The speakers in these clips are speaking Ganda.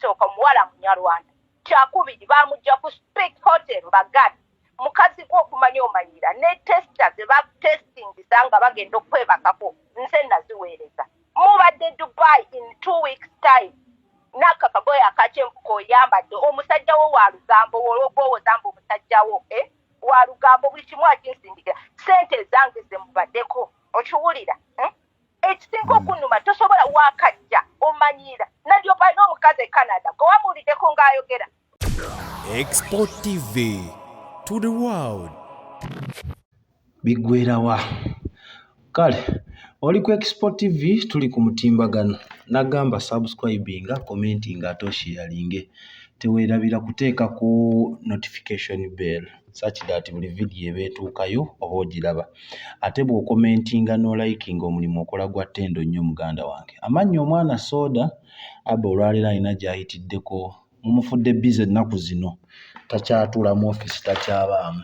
soka muwala munyarwanda kyakubiri bamujja ku Speak Hotel bagadi mukazi gwo okumanya omanyira ne testa ze batestingisa nga bagenda okwebakako nze naziweereza mubadde Dubai in 2 weeks time nakakagoya akakyenfuko oyambadde omusajja wo wa lugambo olwogwowoza mbu omusajja wo wa lugambo buli kimu akinsindikira sente zange ze mubaddeko okiwulira ekisinga okunuma tosobola wakajja omanyira nadyo palina omukazi e Canada gwe wamuwuliddeko ng'ayogera. Export TV to the world. Bigwerawa kale oli ku Export TV tuli ku mutimbagano nagamba subscribinga commentinga ate sharinge teweerabira kuteeka ku notification bell such that buli video ebeetuukayo oba ogiraba ate bw'okomentinga no likinga omulimu okola gwa ttendo nnyo muganda wange amannya omwana soda aba olwaleero alina gy'ayitiddeko mumufudde bize ennaku zino takyatula mu office takyabaamu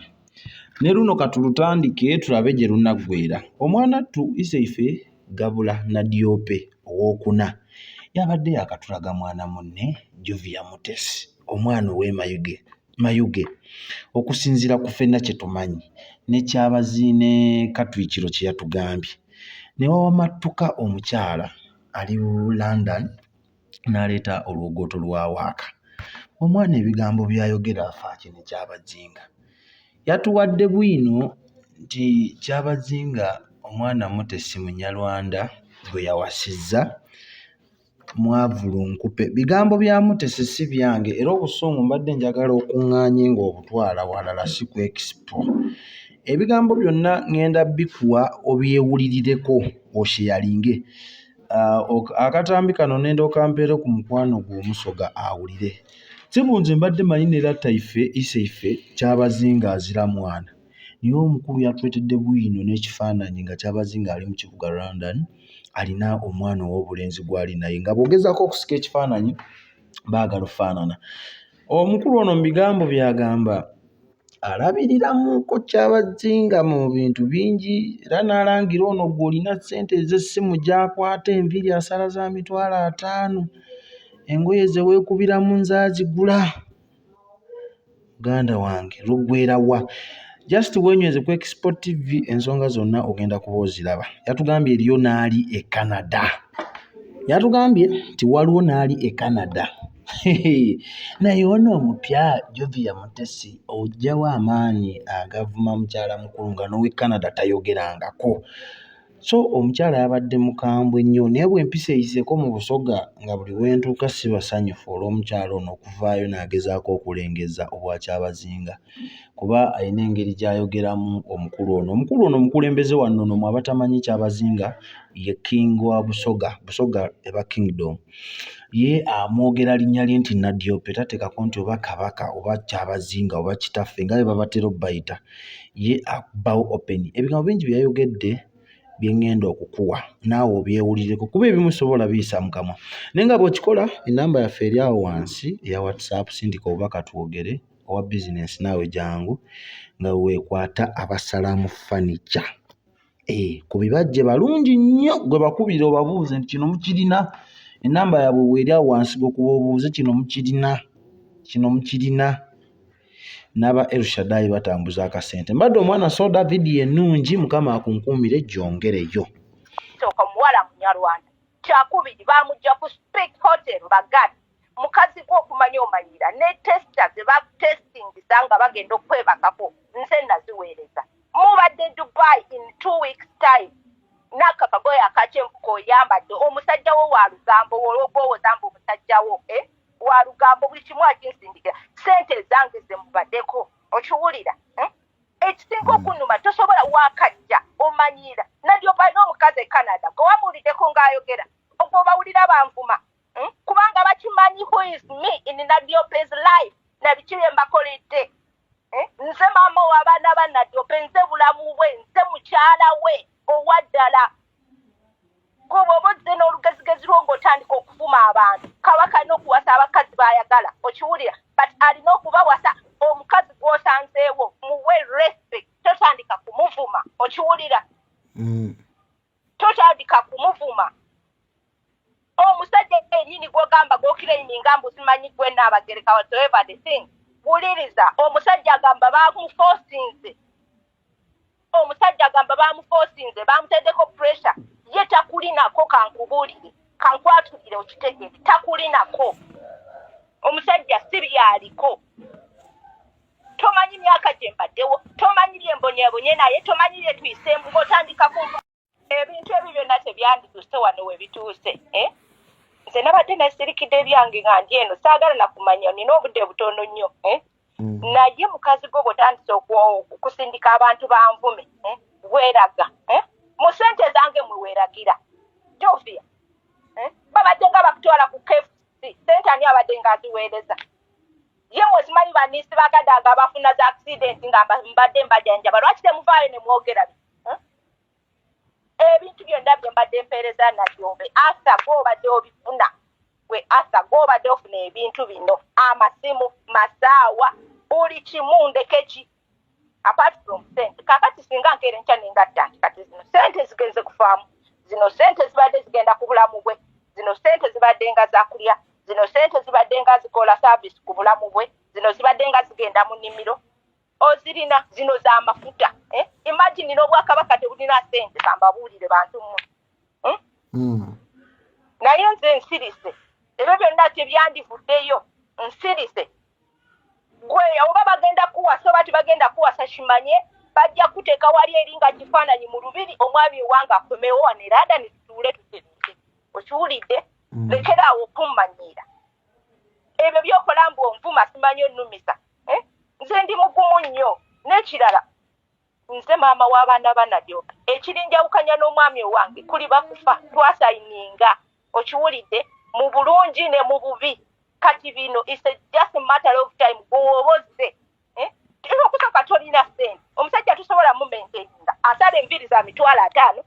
ne luno katulutandike tulabe gye lunaggweera omwana tu Eyeyiise gabula na Diope ow'okuna yabadde yakatulaga mwana munne Jovia Mutesi omwana ow'Mayuge okusinziira ku ffenna kye tumanyi ne Kyabazinga katwikiro kye yatugambye ne wawamattuka omukyala ali London n'aleeta olwogoto lwa waaka omwana ebigambo byayogera afaaki ne Kyabazinga yatuwadde bwino nti Kyabazinga omwana Mutesi Munyarwanda gwe yawasizza mwavulunkupe bigambo bya Mutesi si byange era obusungu mbadde njagala okuŋŋaanye ng'obutwala walala si ku Expo ebigambo byonna ŋŋenda bikuwa obyewulirireko osheyalinge akatambi kano nenda okampeere ku mukwano gw'omusoga awulire sibunze mbadde manyi ne Lataife Eyeyiise Kyabazinga azira mwana niyo omukulu yatwetedde bwino n'ekifaananyi nga Kyabazinga ali mu kibuga London alina omwana ow'obulenzi gw'ali naye nga bw'ogezaako okusika ekifaananyi baagala ofaanana omukulu ono mu bigambo by'agamba alabiriramuko Kyabazinga mu bintu bingi era n'alangira ono gw'olina ssente ez'essimu gy'akwata enviiri asala za $5,000 engoye ze weekubiramu nzaazigula muganda wange luggweerawa just wenyweze ku Export TV ensonga zonna ogenda kuba oziraba yatugambye eriyo n'ali e Canada yatugambye nti waliwo n'ali e Canada naye ono omupya Jovia Mutesi ojjawo amaanyi agavuma mukyala mukulu nga n'ow'e Canada tayogerangako so omukyala yabadde mukambwe nnyo naye bw'empisa eyiseeko mu busoga nga buli wentuuka si basanyufu olw'omukyala ono okuvaayo n'agezaako okulengeza obwa Kyabazinga kuba alina engeri gy'ayogeramu omukulu ono omukulembeze wannono mu abatamanyi Kyabazinga ye king wa busoga eba kingdom ye amwogera linnya lye nti Nadiope tateekako nti oba kabaka oba Kyabazinga oba kitaffe nga bwe babatera obbayita ye akubawo open ebigambo bingi byayogedde byengenda okukuwa naawe obyewulireko kuba ebimusobola biyisa mu kamwa naye nga bw'okikola enamba yaffe eri awo wansi eya WhatsApp sindika obubaka twogere owa bizinensi naawe jangu nga weekwata abasalamu fanica ku bibajje balungi nnyo gwe bakubira obabuuze nti kino mukirina enamba yaabwe weeri awo wansi gwokuba obuuze kino mukirina n'aba Elshadai batambuza akasente mbadde omwana soda vidiyo ennungi mukama akunkuumire gyongereyo soka muwala munyarwanda kyakubiri bamujja ku Speak Hotel bagadi mukazi gwo okumanya omanyira ne testa ze batestingisa nga bagenda okwebakako nze naziweereza mubadde Dubai in 2 weeks time nakakagoya akakyenfuko oyambadde omusajja wo wa lugambo olwogwowoza mbu omusajja wo wa lugambo buli kimu akinsindikira sente zange ze mubaddeko okiwulira ekisinga okunuma tosobola wakajja omanyira nadyo palina omukazi e Canada gwe wamuwuliddeko ng'ayogera ogwo bawulira banvuma kubanga bakimanyi who is me in Nadiope's life nabiki bye mbakoledde nze maama w'abaana ba Nadiope nze bulamu bwe nze mukyala we owaddala kuba obozze n'olugezigezi lwo ng'otandika okuvuma abantu kabaka n'okuwasa abakazi baayagala okiwulira but alina okubawasa omukazi gw'osanzeewo muwe respect totandika kumuvuma okiwulira totandika kumuvuma omusajja ennyini gw'ogamba gw'okira ennyini nga mbu simanyi gwe Nnaabagereka whatsoever the thing. Wuliriza omusajja agamba bamuforcinze. Omusajja agamba bamuforcinze bamuteddeko pressure. Ye takulinako kankubuulire. Kankwatulire okitegeere takulinako. Omusajja si byaliko. Tomanyi myaka gye mbaddewo, tomanyi bye mbonyeebonye naye, tomanyi bye tuyiseemu ng'otandika kumva ebintu ebyo byonna tebyandituuse wano we bituuse. Nze nabadde nasirikidde ebyange nga ndi eno saagala na kumanya nina obudde butono nnyo. Naye mukazi gwo bw'otandise okusindika abantu banvume weeraga. Mu ssente zange mwe weeragira. Jofia. Babadde nga bakutwala ku KFC, ssente ani abadde nga aziweereza. Ye mwezimanyi bannisi bagadanga abafuna za accident nga mbadde mbajanjaba. Lwaki temuvaayo ne mwogera ebintu byonna bye mbadde mpeereza Nadyobe. Asa gw'obadde obifuna. Gwe Asa gw'obadde ofuna ebintu bino. Amasimu, masaawa, buli kimu ndekeki. Apart from sente. Kakati singa nkeera enkya nengatta nti kati zino sente zigenze kufaamu. Zino sente zibadde zigenda ku bulamu bwe. Zino sente zibadde nga za kulya. Zino sente zibadde nga zikola service ku bulamu bwe. Zino zibadde nga zigenda mu nnimiro. Ozirina zino za mafuta. Imagine n'Obwakabaka tebulina sente kambabuulire bantu mmwe. Naye nze nsirise. Ebyo byonna tebyandivuddeyo. Nsirise. Gwe oba bagenda kuwasa oba tebagenda kuwasa kimanye bajja kuteeka wali eringa kifaananyi mu lubiri omwami owange akomewo wano era ada ne tutuule tutereke. Okiwulidde? Lekeraawo okummanyiira. Ebyo byokola mbu onvuma simanyi onnumisa. Nze ndi mugumu nnyo. N'ekirala nze maama w'abaana ba Nadyobe. Ekirinjawukanya n'omwami owange kuli bakufa twasayininga. Okiwulidde? Mu bulungi ne mu bubi. Kati bino it's just a matter of time gw'obozze. Okusoka tolina ssente. Omusajja tusobola mumenteinga. Asala enviiri za $5,000.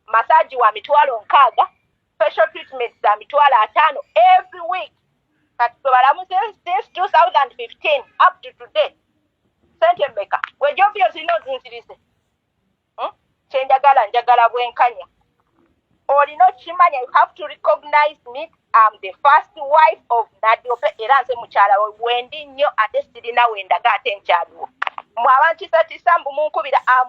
Masaaji wa $6,000. Facial treatment za $5,000 every week. Kati balamuze since 2015 up to today. Sente mmeka. Wejovyo zino zinzirise. Njagala bwenkanya. Olina okimanya you have to recognize me. I'm the first wife of Nadyobe era nze mukyala wendi nnyo ate sirina wendaga ate nkyaliwo. Mwe abantiisatiisa mbu munkubira a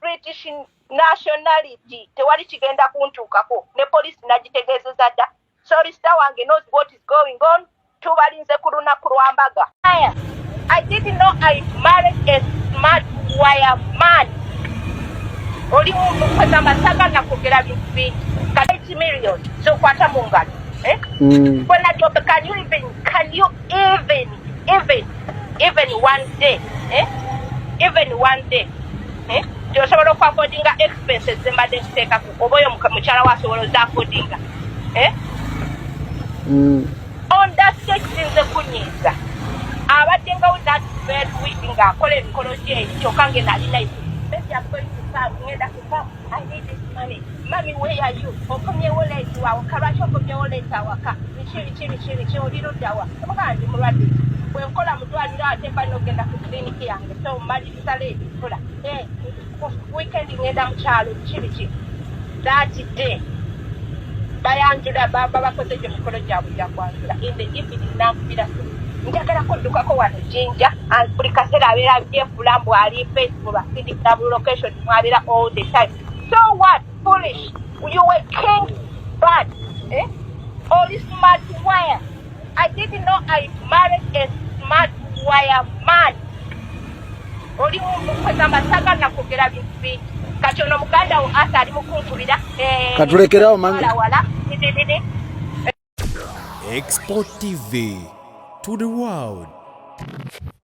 British nationality tewali kigenda kuntuukako ne poliisi nagitegeezeza dda. Sorry star wange knows what is going on. Tubalinze ku lunaku lwa mbaga. I didn't know I married a smart wire man. Oli muntu kweza masaga na kugera bintu bingi. Kati million so kwata mu ngalo. When Nadyobe, can you even one day, even one day, osobola okwaffordinga expenses zembadde ziteekako oba oyo mukyala wa asobola ozaffordinga. On that stage sinze kunyiiza abadde nga that very week ng'akola emikolo gye kyokka nge nalina maybe I'm going to start ngenda kufa. I need this money. Mami, where are you? Okomyewo leeti wawe kalwaki okomyewo leeti awaka biki oliruddawa omugaa ndi mulwadde bwe nkola mutwaliro ate mbalina okgenda ku kiriniki yange so mmaliriza leeti kola weekend ngenda mu kyalo biki that day bayanjula baba bakoze gye mikolo gyabwe gyakwanjula in the evening nankubira njagala kuddukako wano Jinja buli kaseera abeera byefuula mbu ali Facebook asindikira buli location mwabeera all the time. So what? Foolish. You were king bad. All smart wire. I didn't know I married a smart wire man. Oli mukweza masaga na kugera bintu bingi. Kati ono muganda wo Asa ali mukunkubira. Katulekerawo mangu. Export TV to the world.